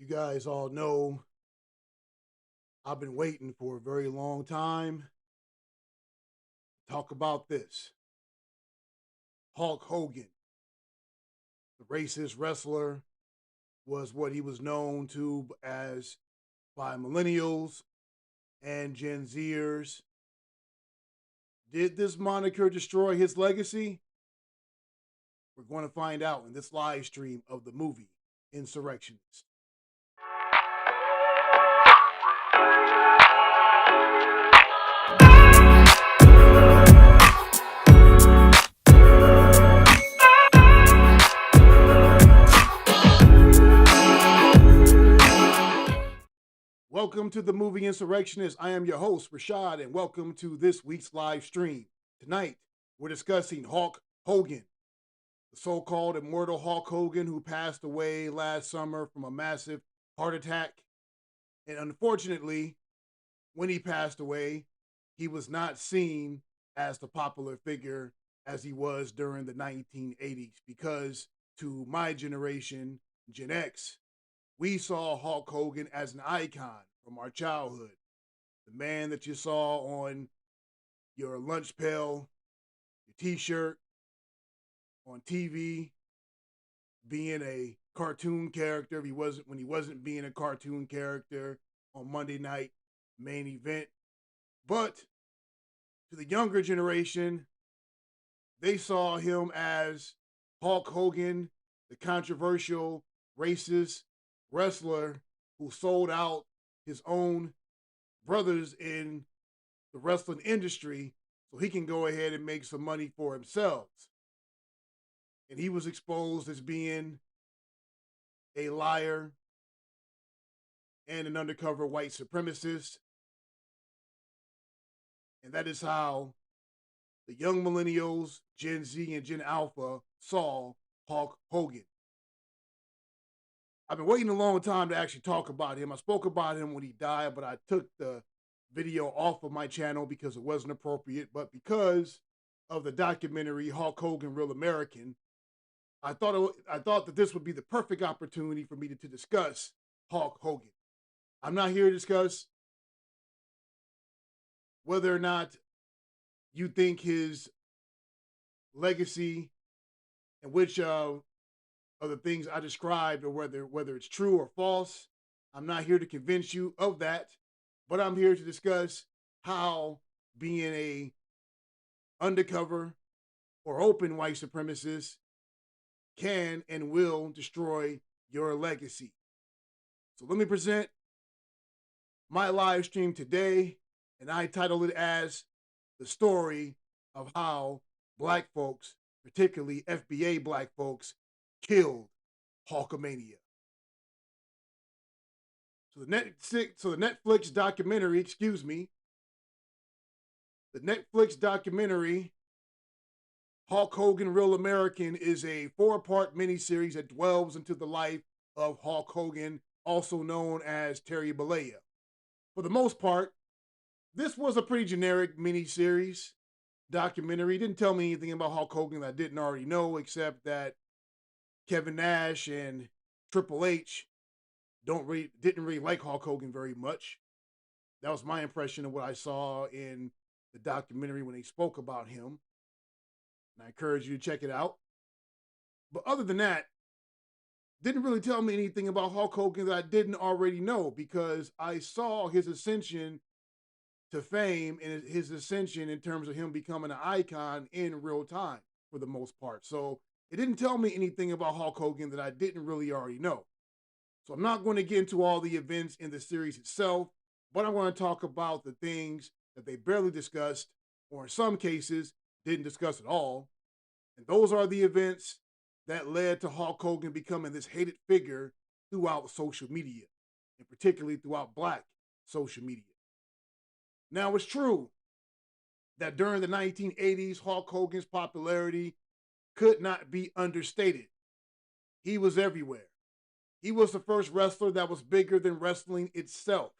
You guys all know I've been waiting for a very long time to talk about this. Hulk Hogan, the racist wrestler, was what he was known to as by millennials and Gen Zers. Did this moniker destroy his legacy? We're going to find out in this live stream of the movie Insurrectionist. Welcome to the movie Insurrectionist. I am your host, Rashad, and welcome to this week's live stream. Tonight, we're discussing Hulk Hogan, the so-called immortal Hulk Hogan who passed away last summer from a massive heart attack. And unfortunately, when he passed away, he was not seen as the popular figure as he was during the 1980s because to my generation, Gen X, we saw Hulk Hogan as an icon from our childhood. The man that you saw on your lunch pail, your t-shirt, on TV, being a cartoon character. When he wasn't being a cartoon character on Monday night main event. But to the younger generation, they saw him as Hulk Hogan, the controversial racist wrestler who sold out his own brothers in the wrestling industry so he can go ahead and make some money for himself. And he was exposed as being a liar and an undercover white supremacist. And that is how the young millennials, Gen Z and Gen Alpha, saw Hulk Hogan. I've been waiting a long time to actually talk about him. I spoke about him when he died, but I took the video off of my channel because it wasn't appropriate. But because of the documentary Hulk Hogan, Real American, I thought that this would be the perfect opportunity for me to discuss Hulk Hogan. I'm not here to discuss whether or not you think his legacy and which of the things I described or whether it's true or false. I'm not here to convince you of that, but I'm here to discuss how being a undercover or open white supremacist can and will destroy your legacy. So let me present my live stream today, and I titled it as The Story of How Black Folks, particularly FBA Black folks, killed Hulkamania. So the Netflix documentary, the Netflix documentary Hulk Hogan, Real American is a 4-part miniseries that delves into the life of Hulk Hogan, also known as Terry Bollea. For the most part, this was a pretty generic miniseries documentary. It didn't tell me anything about Hulk Hogan that I didn't already know, except that Kevin Nash and Triple H didn't really like Hulk Hogan very much. That was my impression of what I saw in the documentary when they spoke about him. And I encourage you to check it out. But other than that, didn't really tell me anything about Hulk Hogan that I didn't already know because I saw his ascension to fame and his ascension in terms of him becoming an icon in real time for the most part. So it didn't tell me anything about Hulk Hogan that I didn't really already know. So I'm not going to get into all the events in the series itself, but I'm going to talk about the things that they barely discussed, or in some cases, didn't discuss at all. And those are the events that led to Hulk Hogan becoming this hated figure throughout social media, and particularly throughout Black social media. Now, it's true that during the 1980s, Hulk Hogan's popularity could not be understated. He was everywhere. He was the first wrestler that was bigger than wrestling itself.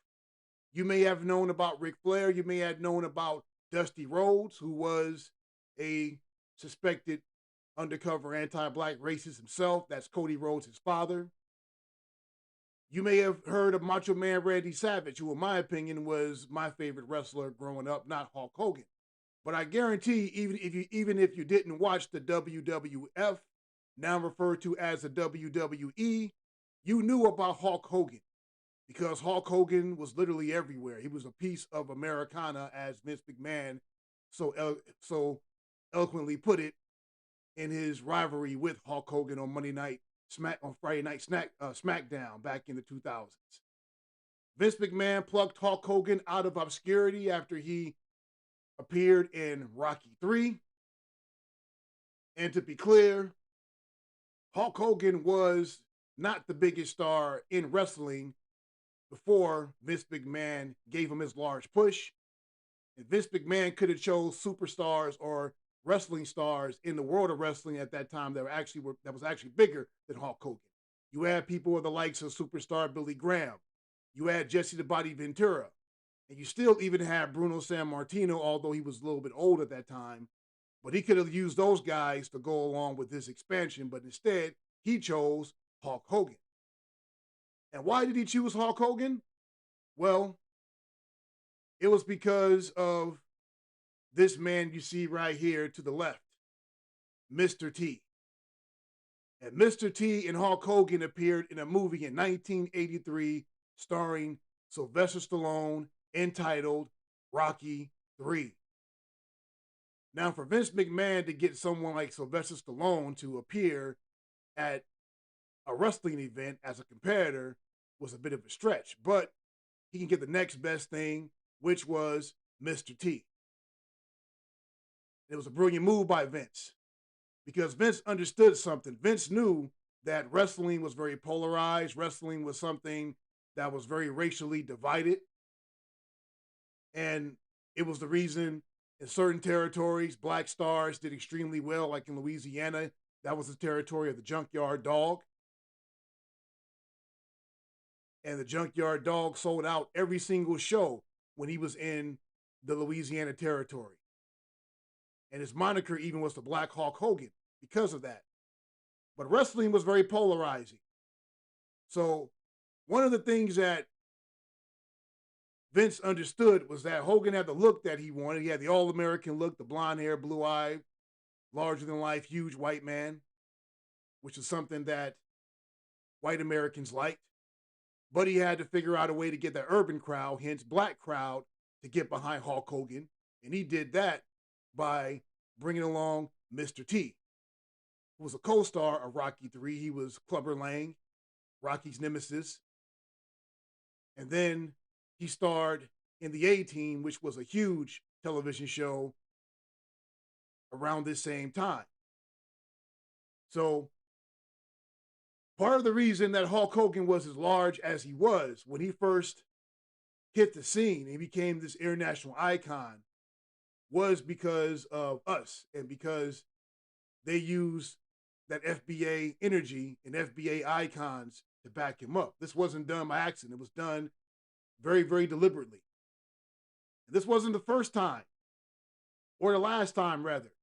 You may have known about Ric Flair. You may have known about Dusty Rhodes, who was a suspected undercover anti-Black racist himself. That's Cody Rhodes' father. You may have heard of Macho Man Randy Savage, who in my opinion was my favorite wrestler growing up, not Hulk Hogan. But I guarantee, even if you didn't watch the WWF, now referred to as the WWE, you knew about Hulk Hogan because Hulk Hogan was literally everywhere. He was a piece of Americana, as Vince McMahon so eloquently put it in his rivalry with Hulk Hogan on Friday Night SmackDown back in the 2000s. Vince McMahon plucked Hulk Hogan out of obscurity after he appeared in Rocky 3. And to be clear, Hulk Hogan was not the biggest star in wrestling before Vince McMahon gave him his large push. And Vince McMahon could have chose superstars or wrestling stars in the world of wrestling at that time that was actually bigger than Hulk Hogan. You had people of the likes of superstar Billy Graham. You had Jesse the Body Ventura. And you still even had Bruno Sammartino, although he was a little bit old at that time. But he could have used those guys to go along with this expansion, but instead he chose Hulk Hogan. And why did he choose Hulk Hogan? Well, it was because of this man you see right here to the left, Mr. T. And Mr. T and Hulk Hogan appeared in a movie in 1983 starring Sylvester Stallone entitled Rocky 3. Now, for Vince McMahon to get someone like Sylvester Stallone to appear at a wrestling event as a competitor was a bit of a stretch, but he can get the next best thing, which was Mr. T. It was a brilliant move by Vince because Vince understood something. Vince knew that wrestling was very polarized. Wrestling was something that was very racially divided. And it was the reason in certain territories, black stars did extremely well, like in Louisiana. That was the territory of the Junkyard Dog. And the Junkyard Dog sold out every single show when he was in the Louisiana territory. And his moniker even was the Black Hulk Hogan because of that. But wrestling was very polarizing. So one of the things that Vince understood was that Hogan had the look that he wanted. He had the all-American look, the blonde hair, blue eye, larger than life, huge white man, which is something that white Americans liked. But he had to figure out a way to get that urban crowd, hence black crowd, to get behind Hulk Hogan. And he did that by bringing along Mr. T, who was a co-star of Rocky 3. He was Clubber Lang, Rocky's nemesis. And then he starred in the A-Team, which was a huge television show around this same time. So part of the reason that Hulk Hogan was as large as he was when he first hit the scene and became this international icon was because of us and because they used that FBA energy and FBA icons to back him up. This wasn't done by accident. It was done very, very deliberately. And this wasn't the first time, or the last time rather,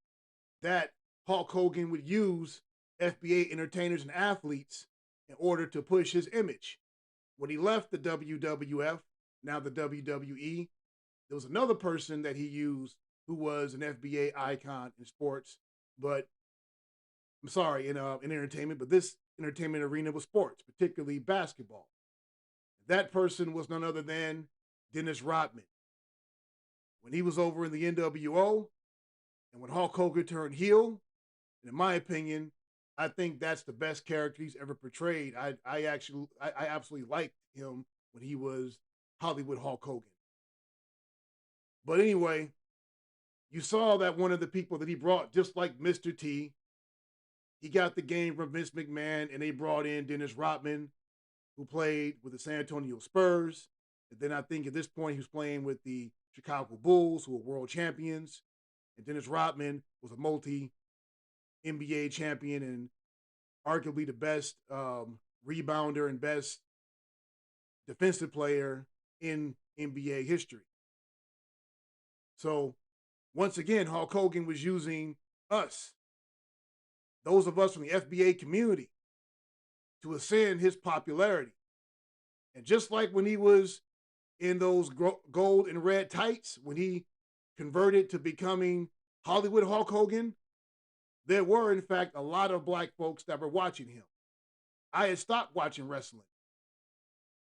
that Hulk Hogan would use FBA entertainers and athletes in order to push his image. When he left the WWF, now the WWE, there was another person that he used who was an FBA icon in sports, but I'm sorry, in entertainment, but this entertainment arena was sports, particularly basketball. That person was none other than Dennis Rodman. When he was over in the NWO, and when Hulk Hogan turned heel, and in my opinion, I think that's the best character he's ever portrayed. I absolutely liked him when he was Hollywood Hulk Hogan. But anyway, you saw that one of the people that he brought, just like Mr. T, he got the game from Vince McMahon, and they brought in Dennis Rodman, who played with the San Antonio Spurs. And then I think at this point he was playing with the Chicago Bulls, who were world champions. And Dennis Rodman was a multi-NBA champion and arguably the best rebounder and best defensive player in NBA history. So once again, Hulk Hogan was using us, those of us from the FBA community, to ascend his popularity. And just like when he was in those gold and red tights, when he converted to becoming Hollywood Hulk Hogan, there were, in fact, a lot of black folks that were watching him. I had stopped watching wrestling.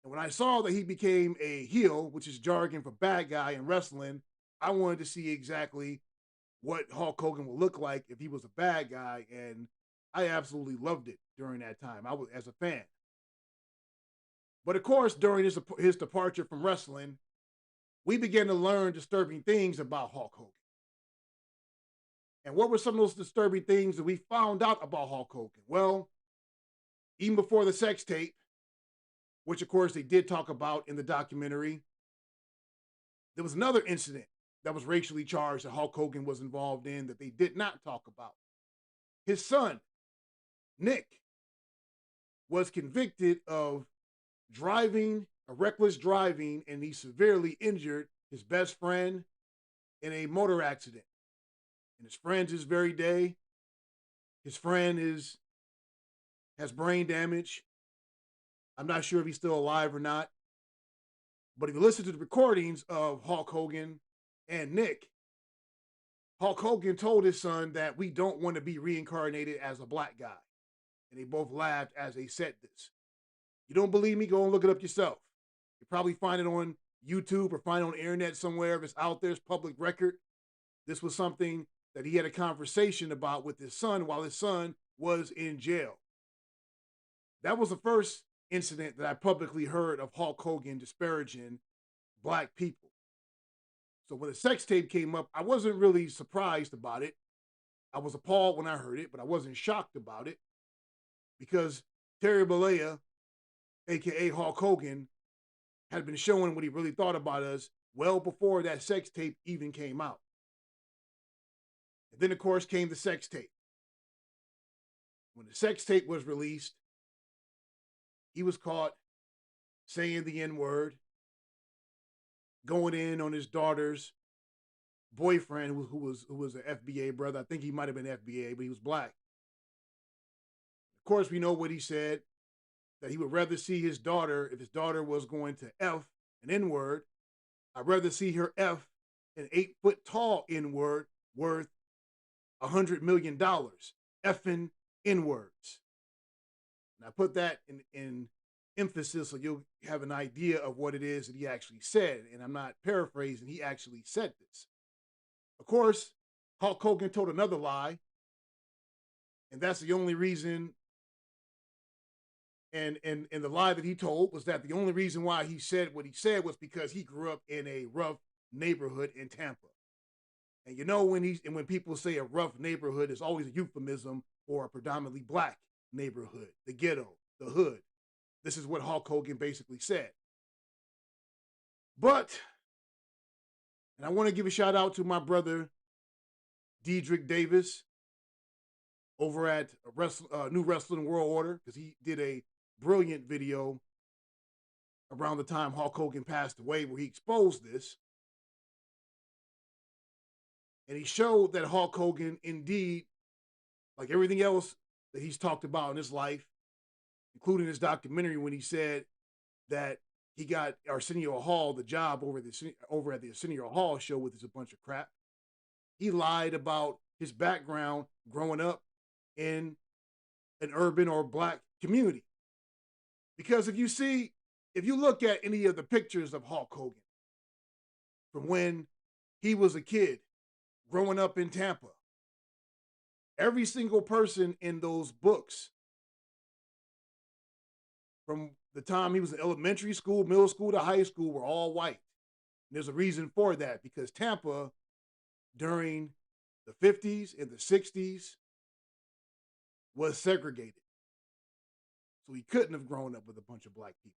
And when I saw that he became a heel, which is jargon for bad guy in wrestling, I wanted to see exactly what Hulk Hogan would look like if he was a bad guy. And I absolutely loved it during that time. I was as a fan. But of course, during his departure from wrestling, we began to learn disturbing things about Hulk Hogan. And what were some of those disturbing things that we found out about Hulk Hogan? Well, even before the sex tape, which of course they did talk about in the documentary, there was another incident that was racially charged that Hulk Hogan was involved in that they did not talk about. His son, Nick, was convicted of reckless driving, and he severely injured his best friend in a motor accident. And his friend to this very day, his friend has brain damage. I'm not sure if he's still alive or not. But if you listen to the recordings of Hulk Hogan and Nick, Hulk Hogan told his son that we don't want to be reincarnated as a black guy. And they both laughed as they said this. You don't believe me? Go and look it up yourself. You probably find it on YouTube or find it on the internet somewhere. If it's out there, it's public record. This was something that he had a conversation about with his son while his son was in jail. That was the first incident that I publicly heard of Hulk Hogan disparaging black people. So when the sex tape came up, I wasn't really surprised about it. I was appalled when I heard it, but I wasn't shocked about it because Terry Bollea, aka Hulk Hogan, had been showing what he really thought about us well before that sex tape even came out. And then, of course, came the sex tape. When the sex tape was released, he was caught saying the N-word, going in on his daughter's boyfriend, who was an FBA brother. I think he might have been FBA, but he was black. Of course, we know what he said, that he would rather see his daughter, if his daughter was going to F an N-word, I'd rather see her F an 8-foot-tall N-word worth $100 million, effing N-words. And I put that in emphasis so you'll have an idea of what it is that he actually said. And I'm not paraphrasing, he actually said this. Of course, Hulk Hogan told another lie, and that's the only reason, and the lie that he told was that the only reason why he said what he said was because he grew up in a rough neighborhood in Tampa. And you know, when people say a rough neighborhood, it's always a euphemism for a predominantly black neighborhood, the ghetto, the hood. This is what Hulk Hogan basically said. But, and I want to give a shout out to my brother, Dedrick Davis, over at New Wrestling World Order, because he did a brilliant video around the time Hulk Hogan passed away where he exposed this. And he showed that Hulk Hogan, indeed, like everything else that he's talked about in his life, including his documentary when he said that he got Arsenio Hall the job over at the Arsenio Hall show with a bunch of crap. He lied about his background growing up in an urban or black community. Because if you look at any of the pictures of Hulk Hogan from when he was a kid growing up in Tampa, every single person in those books from the time he was in elementary school, middle school to high school were all white. And there's a reason for that, because Tampa during the 50s and the 60s was segregated. So he couldn't have grown up with a bunch of black people.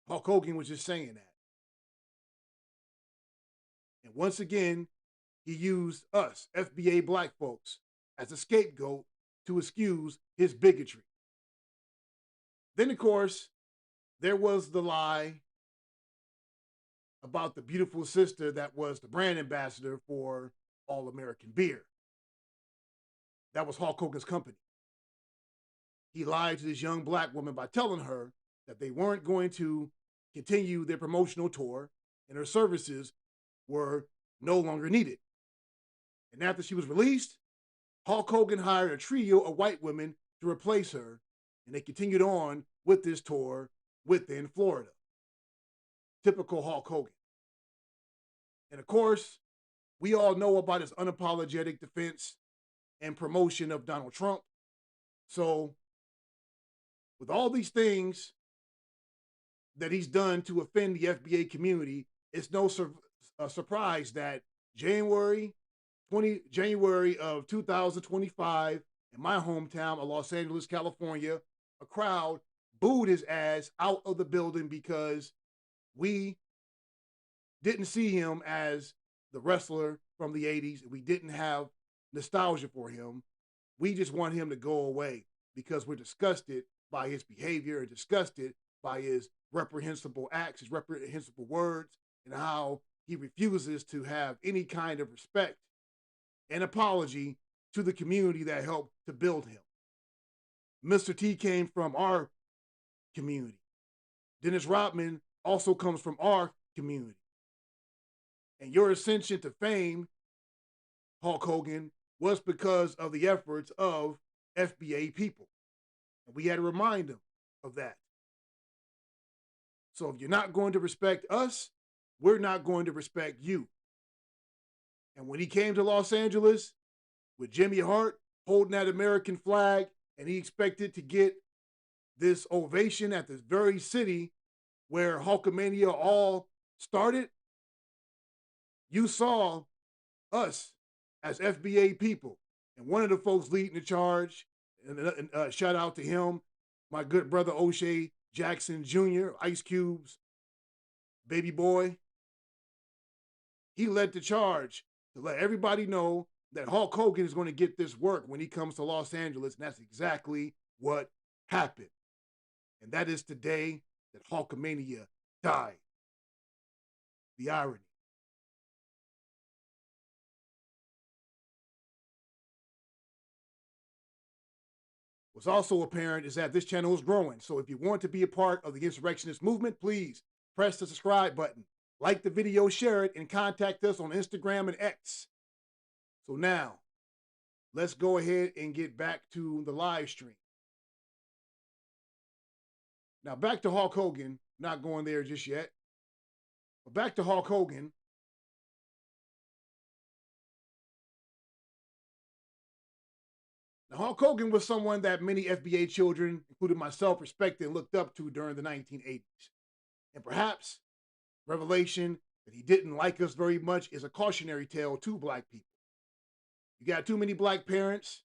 Hulk Hogan was just saying that. And once again, he used us, FBA black folks, as a scapegoat to excuse his bigotry. Then, of course, there was the lie about the beautiful sister that was the brand ambassador for All American Beer. That was Hulk Hogan's company. He lied to this young black woman by telling her that they weren't going to continue their promotional tour and her services were no longer needed. And after she was released, Hulk Hogan hired a trio of white women to replace her, and they continued on with this tour within Florida. Typical Hulk Hogan. And of course, we all know about his unapologetic defense and promotion of Donald Trump. So, with all these things that he's done to offend the FBA community, it's no surprise that January of 2025, in my hometown of Los Angeles, California, a crowd booed his ass out of the building because we didn't see him as the wrestler from the 80s. We didn't have nostalgia for him. We just want him to go away because we're disgusted by his behavior and disgusted by his reprehensible acts, his reprehensible words, and how he refuses to have any kind of respect and apology to the community that helped to build him. Mr. T came from our community. Dennis Rodman also comes from our community. And your ascension to fame, Hulk Hogan, was because of the efforts of FBA people. And we had to remind them of that. So if you're not going to respect us, we're not going to respect you. And when he came to Los Angeles with Jimmy Hart holding that American flag, and he expected to get this ovation at this very city where Hulkamania all started, you saw us as FBA people. And one of the folks leading the charge, and shout out to him, my good brother O'Shea Jackson Jr., Ice Cube's baby boy. He led the charge to let everybody know that Hulk Hogan is going to get this work when he comes to Los Angeles, and that's exactly what happened. And that is today that Hulkamania died. The irony. What's also apparent is that this channel is growing. So if you want to be a part of the insurrectionist movement, please press the subscribe button, like the video, share it, and contact us on Instagram and X. So now, let's go ahead and get back to the live stream. Now back to Hulk Hogan, not going there just yet, but back to Hulk Hogan. Now, Hulk Hogan was someone that many FBA children, including myself, respected and looked up to during the 1980s. And perhaps revelation that he didn't like us very much is a cautionary tale to black people. You got too many black parents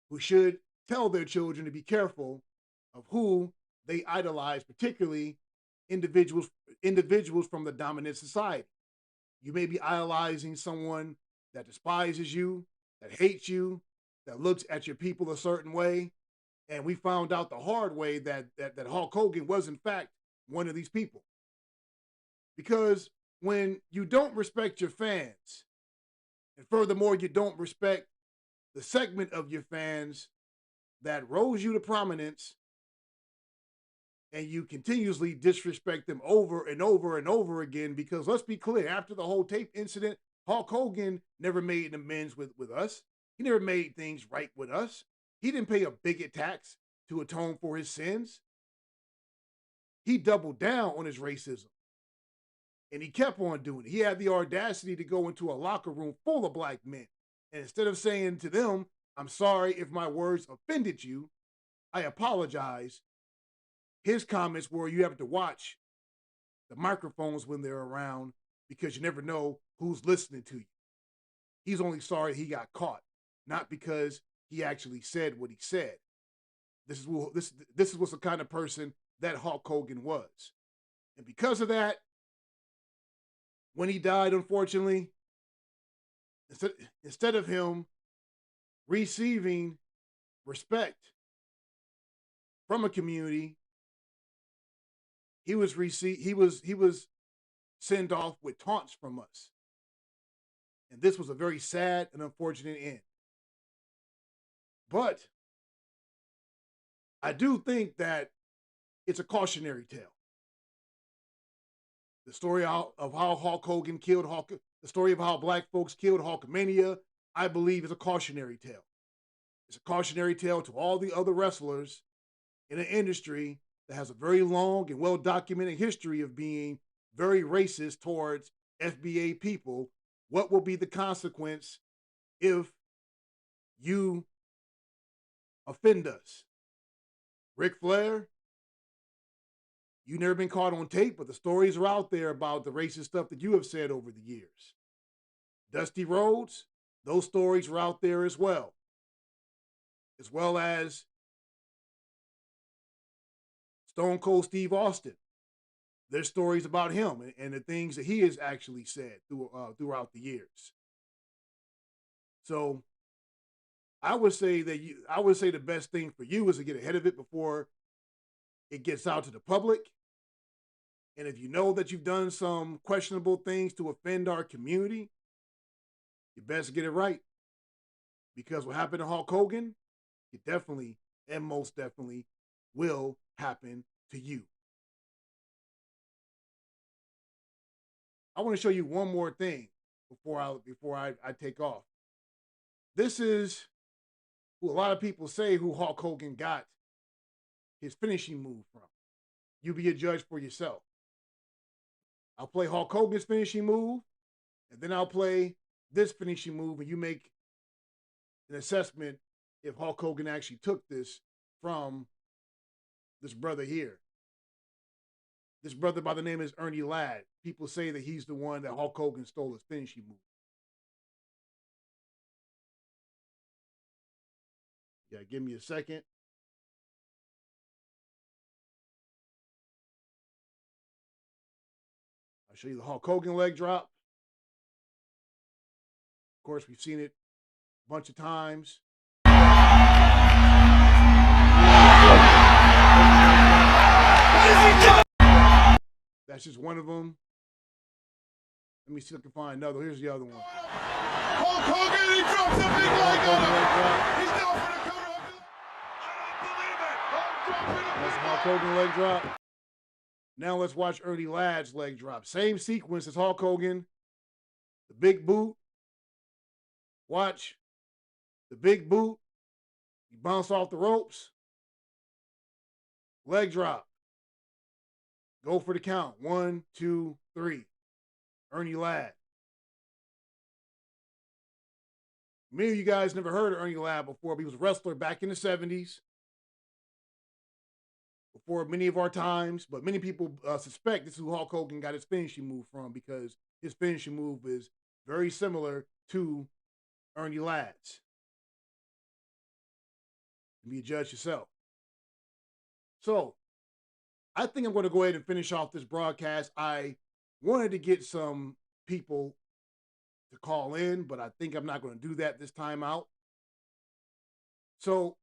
who should tell their children to be careful of who they idolize, particularly individuals from the dominant society. You may be idolizing someone that despises you, that hates you, that looks at your people a certain way. And we found out the hard way that Hulk Hogan was, in fact, one of these people. Because when you don't respect your fans, and furthermore, you don't respect the segment of your fans that rose you to prominence, and you continuously disrespect them over and over and over again, because let's be clear, after the whole tape incident, Hulk Hogan never made amends with us. He never made things right with us. He didn't pay a bigot tax to atone for his sins. He doubled down on his racism. And he kept on doing it. He had the audacity to go into a locker room full of black men. And instead of saying to them, I'm sorry if my words offended you, I apologize, his comments were, you have to watch the microphones when they're around because you never know who's listening to you. He's only sorry he got caught, not because he actually said what he said. This is what's the kind of person that Hulk Hogan was. And because of that, when he died, unfortunately, instead of him receiving respect from a community, he was sent off with taunts from us. And this was a very sad and unfortunate end. But I do think that it's a cautionary tale. The story of how Hulk Hogan killed Hulk, the story of how black folks killed Hulkamania, I believe is a cautionary tale. It's a cautionary tale to all the other wrestlers in an industry that has a very long and well-documented history of being very racist towards FBA people. What will be the consequence if you offend us? Ric Flair, you've never been caught on tape, but the stories are out there about the racist stuff that you have said over the years. Dusty Rhodes, those stories are out there as well as Stone Cold Steve Austin. There's stories about him and the things that he has actually said throughout the years. So I would say the best thing for you is to get ahead of it before it gets out to the public. And if you know that you've done some questionable things to offend our community, you best get it right. Because what happened to Hulk Hogan, it definitely and most definitely will happen to you. I want to show you one more thing before I take off. This is who a lot of people say who Hulk Hogan got his finishing move from. You be a judge for yourself. I'll play Hulk Hogan's finishing move, and then I'll play this finishing move, and you make an assessment if Hulk Hogan actually took this from this brother here. This brother by the name is Ernie Ladd. People say that he's the one that Hulk Hogan stole his finishing move. Yeah, give me a second. I'll show you the Hulk Hogan leg drop. Of course, we've seen it a bunch of times. That's just one of them. Let me see if I can find another. Here's the other one. Hulk Hogan, he drops a big leg on him. He's down for the cover. I don't believe it. That's the Hulk Hogan leg drop. Now let's watch Ernie Ladd's leg drop. Same sequence as Hulk Hogan. The big boot. Watch. The big boot. He bounced off the ropes. Leg drop. Go for the count. 1, 2, 3. Ernie Ladd. Many of you guys never heard of Ernie Ladd before, but he was a wrestler back in the 70s. Before many of our times, but many people suspect this is who Hulk Hogan got his finishing move from because his finishing move is very similar to Ernie Ladd's. Be a judge yourself. So, I think I'm going to go ahead and finish off this broadcast. I wanted to get some people to call in, but I think I'm not going to do that this time out. So,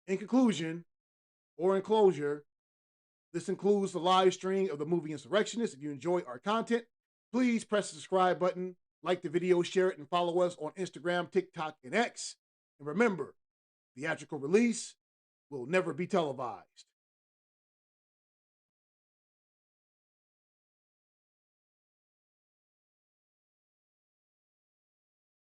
in conclusion, or in closure, this includes the live stream of the movie Insurrectionist. If you enjoy our content, please press the subscribe button, like the video, share it, and follow us on Instagram, TikTok, and X. And remember, theatrical release will never be televised.